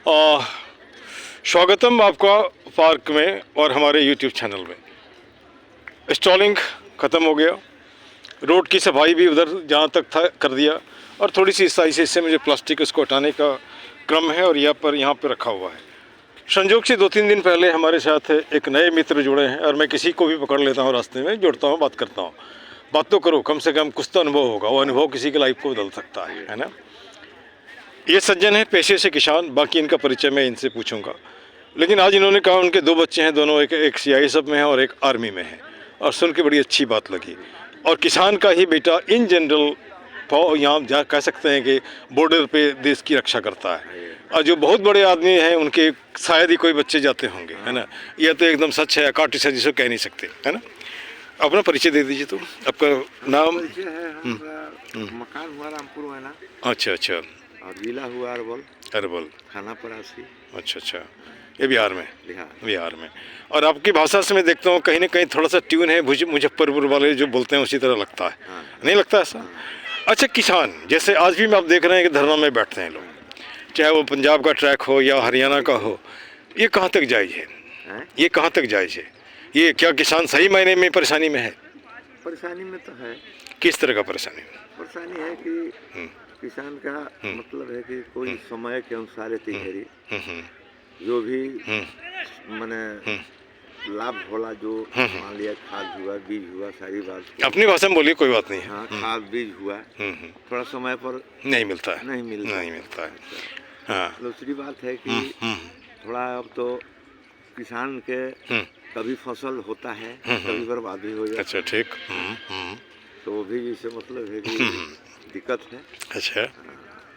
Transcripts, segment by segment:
आ, स्वागतम आपका पार्क में और हमारे YouTube चैनल में। स्टॉलिंग ख़त्म हो गया, रोड की सफाई भी उधर जहाँ तक था कर दिया, और थोड़ी सी साइज से इससे मुझे प्लास्टिक उसको हटाने का क्रम है और यहाँ पर रखा हुआ है। संयोग से 2-3 दिन पहले हमारे साथ एक नए मित्र जुड़े हैं, और मैं किसी को भी पकड़ लेता हूँ रास्ते में, जुड़ता हूँ, बात करता हूँ। बात तो करो, कम से कम कुछ तो अनुभव होगा, वो अनुभव किसी की लाइफ को बदल सकता है ना। ये सज्जन है पेशे से किसान, बाकी इनका परिचय मैं इनसे पूछूंगा। लेकिन आज इन्होंने कहा उनके 2 बच्चे हैं, दोनों एक CISF में है और एक आर्मी में है, और सुन के बड़ी अच्छी बात लगी। और किसान का ही बेटा इन जनरल यहाँ कह सकते हैं कि बॉर्डर पे देश की रक्षा करता है, और जो बहुत बड़े आदमी हैं उनके शायद ही कोई बच्चे जाते होंगे, है ना। यह तो एकदम सच है, अकाटी से जिसको कह नहीं सकते, है ना। अपना परिचय दे दीजिए। तो आपका नाम? मकान हुआ रामपुर है ना। अच्छा, और जिला हुआ अरवल, खाना परासी। अच्छा, ये बिहार में? बिहार में। और आपकी भाषा से मैं देखता हूँ कहीं ना कहीं थोड़ा सा ट्यून है मुजफ्फरपुर वाले जो बोलते हैं उसी तरह लगता है। हाँ। नहीं लगता ऐसा? अच्छा, किसान जैसे आज भी आप देख रहे हैं कि धरना में बैठते हैं लोग, चाहे वो पंजाब का ट्रैक हो या हरियाणा का हो, ये कहाँ तक जायज़ है? ये कहाँ तक जायज़ है? ये क्या किसान सही मायने में परेशानी में है? परेशानी में तो है। किस तरह का परेशानी? परेशानी है कि किसान का मतलब है कि कोई समय के अनुसार तैयारी जो भी माने लाभ होला, जो मान लिया खाद हुआ, बीज हुआ, सारी बात अपनी भाषा में बोलिए, कोई बात नहीं है। हाँ, खाद बीज हुआ थोड़ा समय पर नहीं मिलता है। नहीं मिलता है। हाँ। दूसरी बात है कि थोड़ा अब तो किसान के कभी फसल होता है, कभी बर्बादी हो जाती है। अच्छा, ठीक। तो वो भी जैसे मतलब है कि दिक्कत है। अच्छा,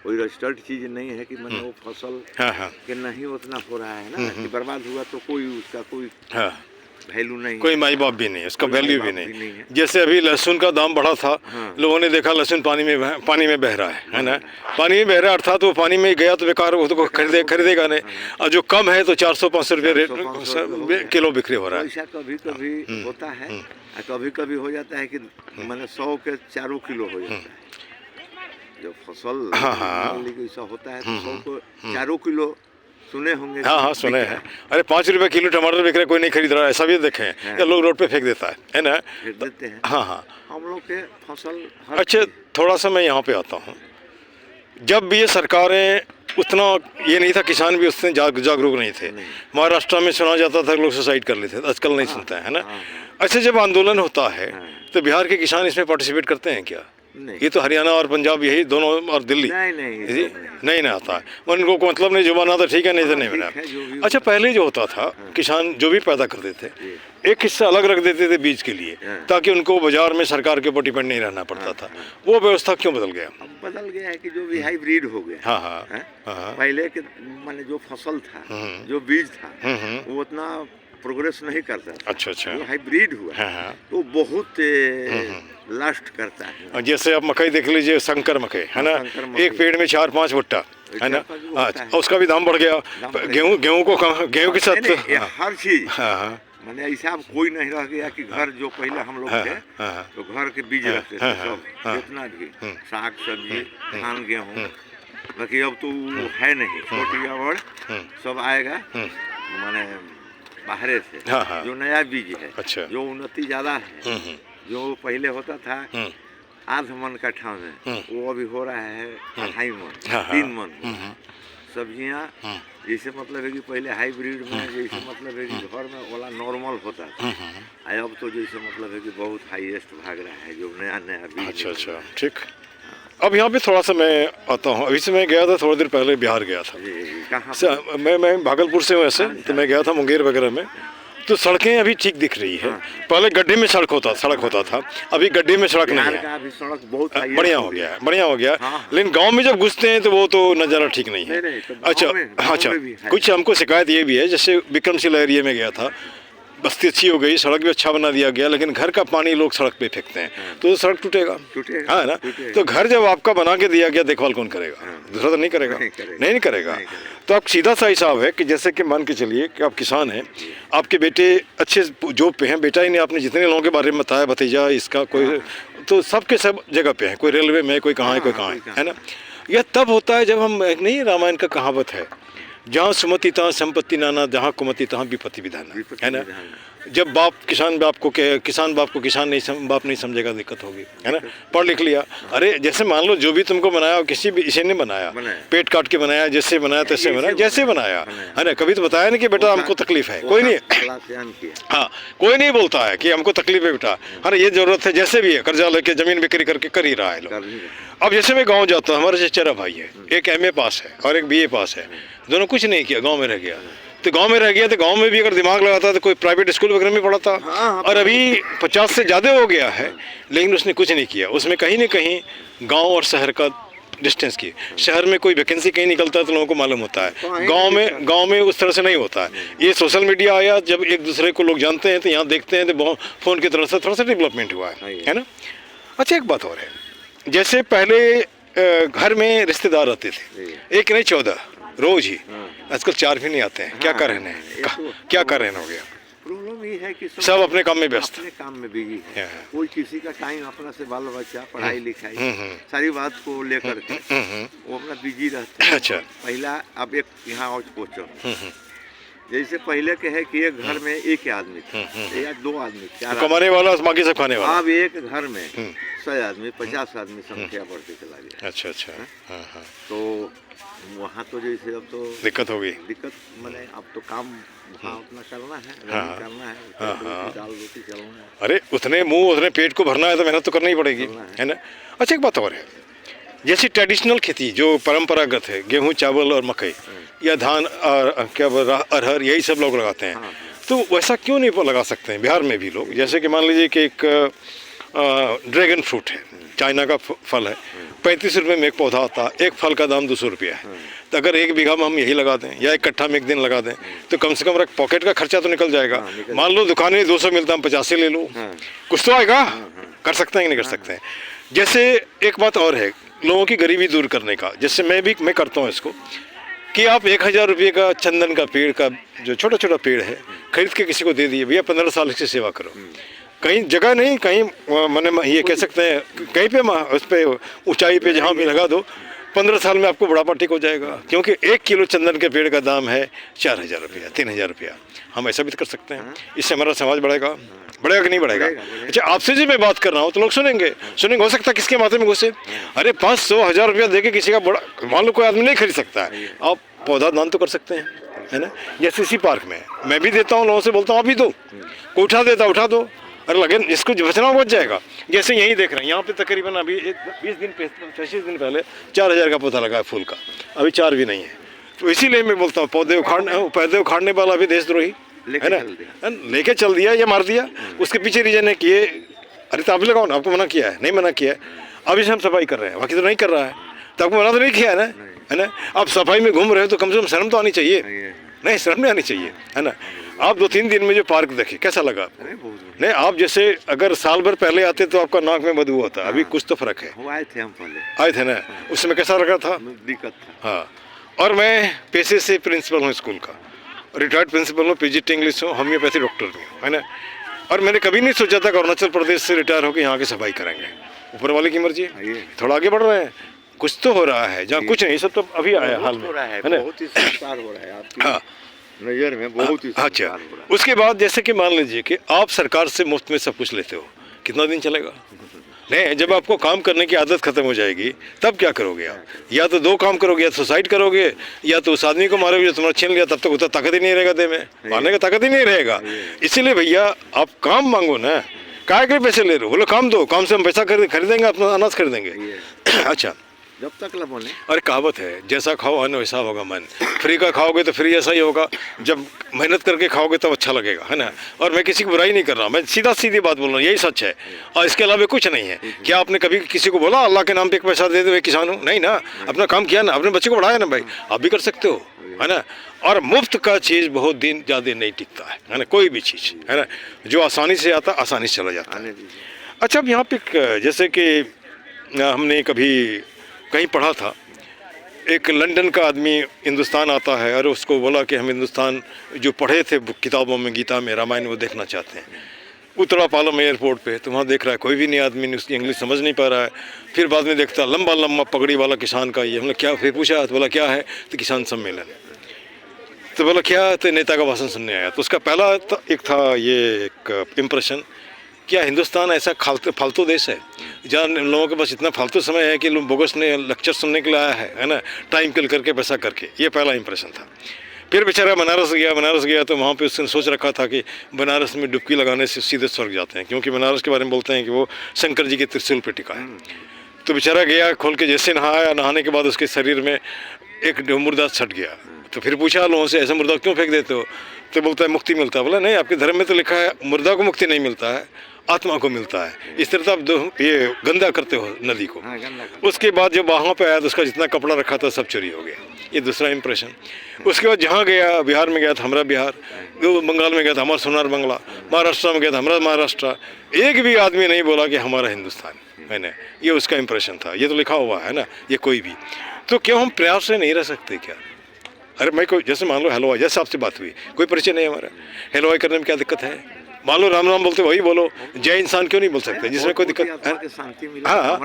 कोई रजिस्टर्ड चीज नहीं है कि मतलब वो फसल के नहीं उतना हो रहा है ना कि बर्बाद हुआ तो कोई उसका कोई वैल्यू नहीं, कोई माई बाप भी नहीं, उसका वैल्यू भी नहीं है। जैसे अभी लहसुन का दाम बढ़ा था, लोगों ने देखा लहसुन पानी में बह रहा है ना। पानी में बह रहा अर्थात वो पानी में गया तो बेकार, वो तो खरीदेगा नहीं। और जो कम है तो 400-500 रुपये किलो बिक्री हो रहा है। ऐसा कभी कभी होता है, कभी कभी हो जाता है कि मैंने 100 के 4 किलो हो जाता है। जो फसल ऐसा होता है तो 100 को 4 किलो सुने होंगे। हाँ, सुने हैं। अरे 5 रुपये किलो टमाटर बिक रहे, कोई नहीं खरीद रहा, ऐसा भी देखे हैं। या लोग रोड पे फेंक देता है ना। फेंक देते हैं। हाँ। हम लोग के फसल। अच्छा, थोड़ा सा मैं यहाँ पे आता हूँ। जब भी ये सरकारें उतना ये नहीं था, किसान भी उससे जागरूक नहीं थे। महाराष्ट्र में सुना जाता था लोग सुसाइड कर लेते थे, आजकल नहीं सुनते हैं ना। अच्छा, जब आंदोलन होता है तो बिहार के किसान इसमें पार्टिसिपेट करते हैं क्या? ये तो हरियाणा और पंजाब यही दोनों, और दिल्ली नहीं आता है। उनको मतलब नहीं, जो बना था ठीक है, नहीं तो नहीं बना। अच्छा, पहले जो होता था किसान जो भी पैदा करते थे, एक हिस्सा अलग रख देते थे बीज के लिए, ताकि उनको बाजार में सरकार के ऊपर डिपेंड नहीं रहना पड़ता था। वो व्यवस्था क्यों बदल गया? बदल गया है कि जो भी हाइब्रिड हो गया। हाँ। पहले के माने जो फसल था, जो बीज था, वो उतना प्रोग्रेस नहीं करता था। अच्छा। जो हाइब्रिड हुआ तो बहुत लास्ट करता है। जैसे आप मकई देख लीजिए, संकर मकई है ना, एक पेड़ में 4-5 भुट्टा है ना। उसका भी दाम बढ़ गया। गेहूं के साथ हर चीज मैंने ऐसा कोई नहीं रह गया कि घर जो पहले हम लोग थे तो घर के बीज रखते थे सब, जितना भी साग सब्जी धान गेहूँ, बाकी अब तो है नहीं। छोटी बड़ सब आएगा माने बाहर से, जो नया बीज है। अच्छा। जो उन्नति ज्यादा है, जो पहले होता था 8 मन कट्ठा में, वो अभी हो रहा है 2.5 मन, 3 मन। सब्जियां जैसे मतलब है कि पहले हाइब्रिड में जैसे मतलब है कि घर में वाला नॉर्मल होता था, अब तो जैसे मतलब है कि बहुत हाईएस्ट भाग रहा है जो नया बीज। अच्छा, ठीक। अब यहाँ पे थोड़ा सा मैं आता हूँ। अभी से मैं गया था, थोड़ी देर पहले बिहार गया था। मैं भागलपुर से हूँ ऐसे, तो मैं गया था मुंगेर वगैरह में। तो सड़कें अभी ठीक दिख रही है। पहले गड्ढे में सड़क होता था, अभी गड्ढे में सड़क नहीं है। अभी सड़क बहुत बढ़िया हो गया। लेकिन गांव में जब घुसते हैं तो वो तो नज़ारा ठीक नहीं है। अच्छा, कुछ हमको शिकायत ये भी है, जैसे विक्रमशिला एरिया में गया था, बस्ती अच्छी हो गई, सड़क भी अच्छा बना दिया गया, लेकिन घर का पानी लोग सड़क पे फेंकते हैं तो सड़क टूटेगा। हाँ ना। तो घर जब आपका बना के दिया गया, देखभाल कौन करेगा? दूसरा तो नहीं करेगा। तो आप सीधा सा हिसाब है कि जैसे कि मान के चलिए कि आप किसान हैं, आपके बेटे अच्छे जॉब पे हैं, बेटा ही नहीं, आपने जितने लोगों के बारे में बताया, भतीजा इसका कोई, तो सबके सब जगह पे हैं, कोई रेलवे में, कोई कहाँ है, है ना। यह तब होता है जब हम, नहीं रामायण का कहावत है जहाँ सुमति तहाँ संपत्ति नाना, जहाँ कुमति तहाँ विपत्ति विधाना, है ना। जब बाप किसान बाप को किसान नहीं बाप नहीं समझेगा, दिक्कत होगी, है ना। पढ़ लिख लिया, अरे जैसे मान लो जो भी तुमको बनाया किसी भी इसे नहीं बनाया, पेट काट के बनाया, जैसे बनाया तैसे बनाया, जैसे बनाया, है ना। कभी तो बताया नहीं कि बेटा हमको तकलीफ है, कोई नहीं, हाँ कोई नहीं बोलता है कि हमको तकलीफ है बेटा, है ना, ये जरूरत है, जैसे भी है कर्जा लेके जमीन बिक्री करके कर ही रहा है लोग। अब जैसे मैं गाँव जाता हूँ, हमारा चचेरा भाई है, एक MA पास है और एक BA पास है, दोनों कुछ नहीं किया, गाँव में रह गया। तो गांव में रह गया तो गांव में भी अगर दिमाग लगाता तो कोई प्राइवेट स्कूल वगैरह में पढ़ाता। और अभी 50 से ज़्यादा हो गया है, लेकिन उसने कुछ नहीं किया। उसमें कहीं ना कहीं गांव और शहर का डिस्टेंस की, शहर में कोई वैकेंसी कहीं निकलता है तो लोगों को मालूम होता है, गांव में उस तरह से नहीं होता है। ये सोशल मीडिया आया, जब एक दूसरे को लोग जानते हैं तो यहाँ देखते हैं तो फ़ोन की तरफ से थोड़ा सा डेवलपमेंट हुआ है ना। अच्छा एक बात और है, जैसे पहले घर में रिश्तेदार आते थे, एक नहीं 14 रोज ही, आजकल 4 भी नहीं आते हैं। क्या कर रहे हैं, क्या कर रहे हो गया? प्रॉब्लम ये है कि सब अपने काम में व्यस्त, अपने काम में बिजी है, कोई किसी का टाइम अपना से बाल बच्चा पढ़ाई लिखाई सारी बात को लेकर के वो अपना बिजी रहता है। अच्छा, पहला अब एक यहाँ और पहुँचो, जैसे पहले के है कि एक घर में एक आदमी था या 2 आदमी, 4 कमाने वाला बाकी सब खाने वाला। अब एक घर में 100 आदमी 50 आदमी संख्या बढ़ते चला गया। अच्छा अच्छा, हाँ हाँ। तो वहाँ तो जैसे अब तो दिक्कत हो गई, दिक्कत मैंने अब तो काम वहाँ अपना करना है, करना है, दाल रोटी चलाना है। अरे उतने मुंह उतने पेट को भरना है तो मेहनत तो करनी ही पड़ेगी, है ना। अच्छा एक बात और है, जैसे ट्रेडिशनल खेती जो परंपरागत है, गेहूँ चावल और मकई या धान और क्या अरहर यही सब लोग लगाते हैं, तो वैसा क्यों नहीं लगा सकते हैं बिहार में भी लोग? जैसे कि मान लीजिए कि एक ड्रैगन फ्रूट है, चाइना का फल है, 35 रुपये में एक पौधा आता है, एक फल का दाम 200 रुपया है। तो अगर 1 बीघा में हम यही लगा दें या 1 कट्ठा में 1 दिन लगा दें तो कम से कम पॉकेट का खर्चा तो निकल जाएगा। मान लो दुकान में 200 मिलता है, हम 50 ले लो, कुछ तो आएगा। कर सकते हैं कि नहीं कर सकते हैं? जैसे एक बात और है, लोगों की गरीबी दूर करने का, जैसे मैं करता हूँ इसको कि आप 1000 रुपये का चंदन का पेड़ का जो छोटा छोटा पेड़ है खरीद के किसी को दे दिए, भैया 15 साल इसकी सेवा करो। कहीं जगह नहीं, कहीं मैंने ये कह सकते हैं कहीं पे उस पर ऊंचाई पे जहाँ भी लगा दो, 15 साल में आपको बुढ़ापा ठीक हो जाएगा। क्योंकि 1 किलो चंदन के पेड़ का दाम है 4000 रुपया, 3000 रुपया। हम ऐसा भी तो कर सकते हैं, इससे हमारा समाज बढ़ेगा कि नहीं बढ़ेगा? अच्छा आपसे जी मैं बात कर रहा हूँ तो लोग सुनेंगे, हो सकता है किसके माथे में घुसे। अरे 500-1000 रुपया दे के किसी का बड़ा, मान लो कोई आदमी नहीं खरीद सकता है, आप पौधा दान तो कर सकते हैं, है ना। जैसे इसी पार्क में मैं भी देता हूँ, लोगों से बोलता हूँ आप भी दो, कोई उठा देता उठा दो, अरे लगे इसको बचना बच जाएगा। जैसे यहीं देख रहे हैं, यहाँ पे तकरीबन अभी 25 दिन पहले 4000 का पौधा लगा है फूल का, अभी 4 भी नहीं है। तो इसीलिए मैं बोलता हूँ पौधे उखाड़ने वाला भी देशद्रोही है ना, लेके चल दिया या मार दिया। उसके पीछे रीजन है कि ये, अरे तो आप भी लगाओ ना, आपको मना किया है? नहीं मना किया है, अभी से हम सफाई कर रहे हैं, बाकी तो नहीं कर रहा है, तो आपको मना तो नहीं किया है ना, है ना। आप सफाई में घूम रहे हो तो कम से कम शर्म तो आनी चाहिए, नहीं शर्म नहीं आनी चाहिए, है ना। आप 2-3 दिन में जो पार्क देखे कैसा लगा? नहीं आप जैसे अगर साल भर पहले आते तो आपका नाक में बदबू होता, अभी कुछ तो फर्क है। आए थे हम पहले, आए थे ना, उस समय कैसा लगा था? दिक्कत था। हाँ, और मैं पेशे से प्रिंसिपल हूँ स्कूल का, रिटायर्ड प्रिंसिपल हूँ, PGT इंग्लिश हूँ, होम्योपैथी डॉक्टर भी हूँ, है ना। और मैंने कभी नहीं सोचा था कि अरुणाचल प्रदेश से रिटायर होकर यहाँ की सफाई करेंगे। ऊपर वाले की मर्जी है, थोड़ा आगे बढ़ रहे हैं, कुछ तो हो रहा है, जहाँ कुछ नहीं सब तो अभी आया हाल में, है ना। बहुत ही संस्कार हो रहा है आपकी नज़र में, बहुत ही अच्छा। उसके बाद जैसे कि मान लीजिए कि आप सरकार से मुफ्त में सब कुछ लेते हो, कितना दिन चलेगा? नहीं, जब आपको काम करने की आदत खत्म हो जाएगी तब क्या करोगे आप? या तो 2 काम करोगे, या तो सुसाइड करोगे, या तो उस आदमी को मारोगे जो तुम्हारा छीन लिया, तब तक उतना ताकत ही नहीं रहेगा दे में, मारने का ताकत ही नहीं रहेगा। इसीलिए भैया आप काम मांगो ना, काय के पैसे ले रहे हो? बोलो काम दो, काम से हम पैसा खरीदेंगे, अपना अनाज खरीदेंगे। अच्छा जब तक ला बोले, अरे कहावत है, जैसा खाओ अन्न वैसा होगा मन। फ्री का खाओगे तो फ्री ऐसा ही होगा, जब मेहनत करके खाओगे तब अच्छा लगेगा, है ना। और मैं किसी की बुराई नहीं कर रहा, मैं सीधी बात बोल रहा हूँ, यही सच है, और इसके अलावा कुछ नहीं है। क्या आपने कभी किसी को बोला अल्लाह के नाम पे 1 पैसा दे दो, मैं किसान हूँ? नहीं ना, अपना काम किया ना, अपने बच्चे को पढ़ाया ना भाई, आप भी कर सकते हो, है ना। और मुफ्त का चीज़ बहुत दिन ज़्यादा नहीं टिकता है ना, कोई भी चीज़, है ना। जो आसानी से आता आसानी से चला जाता है। अच्छा अब यहाँ पे जैसे कि हमने कभी कहीं पढ़ा था, एक लंदन का आदमी हिंदुस्तान आता है और उसको बोला कि हम हिंदुस्तान जो पढ़े थे किताबों में, गीता में, रामायण, वो देखना चाहते हैं। उतरा पालम एयरपोर्ट पे, तो वहाँ देख रहा है कोई भी नहीं आदमी ने, उसकी इंग्लिश समझ नहीं पा रहा है। फिर बाद में देखता लंबा पगड़ी वाला किसान का, ये हमने क्या, फिर पूछा तो बोला क्या है, तो किसान सम्मेलन। तो बोला क्या, तो नेता का भाषण सुनने आया। तो उसका पहला एक था ये एक इम्प्रेशन, क्या हिंदुस्तान ऐसा फालतू देश है जहाँ लोगों के पास इतना फालतू समय है कि लोग बोगस ने लेक्चर सुनने के लिए आया है ना, टाइम किल करके पैसा करके। ये पहला इंप्रेशन था। फिर बेचारा बनारस गया तो वहाँ पे उसने सोच रखा था कि बनारस में डुबकी लगाने से सीधे स्वर्ग जाते हैं, क्योंकि बनारस के बारे में बोलते हैं कि वो शंकर जी के त्रिशूल पे टिका है। तो बेचारा गया, खोल के जैसे नहाया, नहाने के बाद उसके शरीर में एक मुर्दा छट गया। तो फिर पूछा लोगों से, ऐसा मुर्दा क्यों फेंक देते हो? तो बोलता है मुक्ति मिलता है। बोला नहीं, आपके धर्म में तो लिखा है मुर्दा को मुक्ति नहीं मिलता है, आत्मा को मिलता है। इस तरह से आप ये गंदा करते हो नदी को। उसके बाद जब वहाँ पे आया तो उसका जितना कपड़ा रखा था सब चोरी हो गया। ये दूसरा इंप्रेशन। उसके बाद जहाँ गया, बिहार में गया था हमारा बिहार, बंगाल में गया था हमारा सोनार बंगला, महाराष्ट्र में गया था हमारा महाराष्ट्र, एक भी आदमी नहीं बोला कि हमारा हिंदुस्तान है ना। ये उसका इंप्रेशन था। ये तो लिखा हुआ है ना, ये कोई भी। तो क्यों हम प्रयास से नहीं रह सकते क्या? अरे मैं कोई, जैसे मान लो हेलो जैसे आपसे बात हुई, कोई परिचय नहीं हमारा, हेलो करने में क्या दिक्कत है? मान लो राम राम बोलते वही बोलो, जय इंसान क्यों नहीं बोल सकते, जिसमें कोई दिक्कत है? हाँ,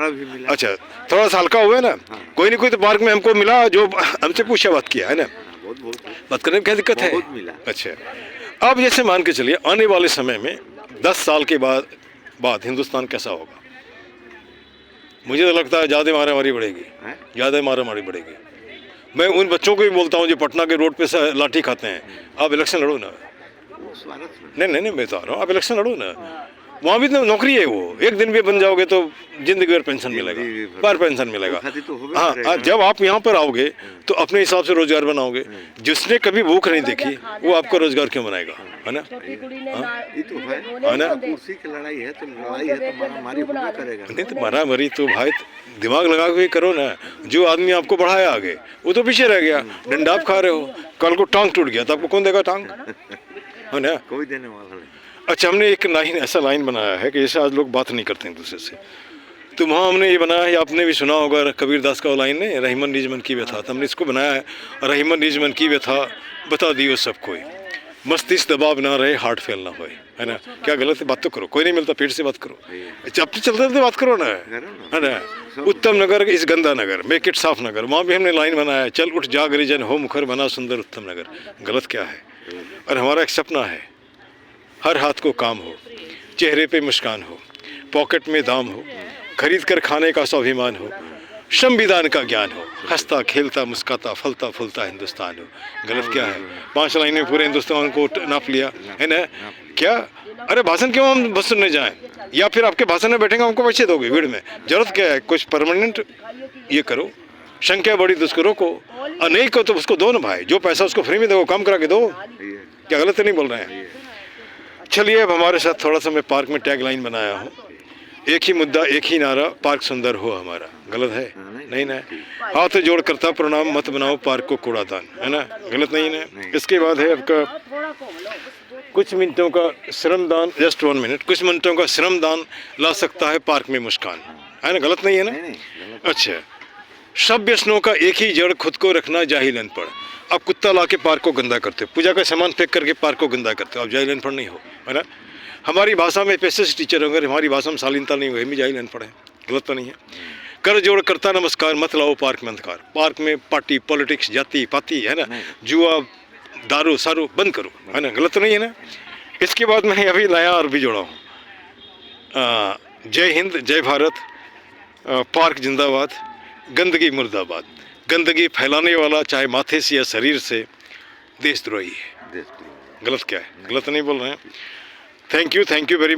अच्छा थोड़ा सा हल्का हुआ है ना। कोई नहीं, कोई तो पार्क में हमको मिला जो हमसे पूछा, बात किया है ना, बात करने में क्या दिक्कत है? अच्छा, अब जैसे मान के चलिए आने वाले समय में 10 साल के बाद हिंदुस्तान कैसा होगा? मुझे तो लगता है ज़्यादा मारामारी बढ़ेगी, ज़्यादा मारामारी बढ़ेगी। मैं उन बच्चों को भी बोलता हूँ जो पटना के रोड पे से लाठी खाते हैं, आप इलेक्शन लड़ो ना। नहीं मैं तो आ रहा हूँ, आप इलेक्शन लड़ो ना। वहाँ भी तो नौकरी है, वो एक दिन भी बन जाओगे तो जिंदगी भर पेंशन मिलेगा, पर पेंशन मिलेगा। हाँ, जब आप यहाँ पर आओगे तो अपने हिसाब से रोजगार बनाओगे। जिसने कभी भूख नहीं देखी वो आपको रोजगार क्यों बनाएगा, है ना? है ना? कुर्सी की लड़ाई है तो मारामारी करेगा। नहीं तो मारामारी तो भाई दिमाग लगा के करो ना। जो आदमी आपको बढ़ाया आगे वो तो पीछे रह गया। डंडा आप खा रहे हो, कल को टांग टूट गया तो आपको कौन देगा टांग, है ना? कोई देने वाला नहीं। अच्छा, हमने एक ऐसा लाइन बनाया है कि जैसे आज लोग बात नहीं करते हैं दूसरे से, तो वहाँ हमने ये बनाया है, आपने भी सुना होगा कबीर दास का वो लाइन है, रहीमन निज मन की व्यथा। तो हमने इसको बनाया है, रहीमन निज मन की व्यथा बता दियो सब कोई, मस्तिष्क दबाव ना रहे, हार्ट फेल ना होए, है ना? क्या गलत है? बात तो करो, कोई नहीं मिलता पेट से बात करो, चलते चलते बात करो ना, है ना? उत्तम नगर इस गंदा नगर, मेक इट साफ नगर, वहाँ भी हमने लाइन बनाया है, चल उठ जाग रिजन हो मुखर बना सुंदर उत्तम नगर। गलत क्या है? और हमारा एक सपना है, हर हाथ को काम हो, चेहरे पे मुस्कान हो, पॉकेट में दाम हो, खरीद कर खाने का स्वाभिमान हो, संविधान का ज्ञान हो, हंसता खेलता मुस्काता फलता फूलता हिंदुस्तान हो। गलत क्या है? 5 लाइन में पूरे हिंदुस्तान को नाप लिया, है ना? क्या? अरे भाषण क्यों हम बस सुनने जाएं? या फिर आपके भाषण में बैठेंगे हमको पैसे दोगे भीड़ में? जरूरत क्या है? कुछ परमानेंट ये करो, संख्या बड़ी तो उसको रोको, और नहीं को तो उसको दो ना भाई, जो पैसा उसको फ्री में दो, काम करा के दो। क्या गलत नहीं बोल रहे हैं? चलिए, अब हमारे साथ थोड़ा सा मैं पार्क में टैग लाइन बनाया हूँ, एक ही मुद्दा एक ही नारा, पार्क सुंदर हो हमारा। गलत है? नहीं ना? हाथ जोड़ करता प्रणाम, मत बनाओ पार्क को कूड़ादान, है ना? गलत नहीं ना? इसके बाद है आपका कुछ मिनटों का श्रमदान, जस्ट 1 मिनट, कुछ मिनटों का श्रमदान ला सकता है पार्क में मुस्कान, है ना? गलत नहीं है ना? अच्छा, सब व्यसनों का एक ही जड़, खुद को रखना जाहिल अनपढ़। आप कुत्ता ला के पार्क को गंदा करते हो, पूजा का सामान फेंक करके पार्क को गंदा करते हो, आप जाहिल अनपढ़ नहीं हो, है ना? हमारी भाषा में पैसे से टीचर होंगे, हमारी भाषा में शालीनता नहीं हुई, हम जाहिल अनपढ़ है। गलत तो नहीं है? कर जोड़ करता नमस्कार, मत लाओ पार्क में अंधकार। पार्क में पार्टी पॉलिटिक्स, जाति पाति, है ना, जुआ दारू सारू बंद करो, है ना? गलत तो नहीं है ना? इसके बाद मैंने अभी नया और भी जोड़ा हूँ, जय हिंद जय भारत, पार्क जिंदाबाद, गंदगी मुर्दाबाद। गंदगी फैलाने वाला चाहे माथे से या शरीर से देशद्रोही है। गलत क्या है? गलत नहीं बोल रहे हैं। Thank you very much.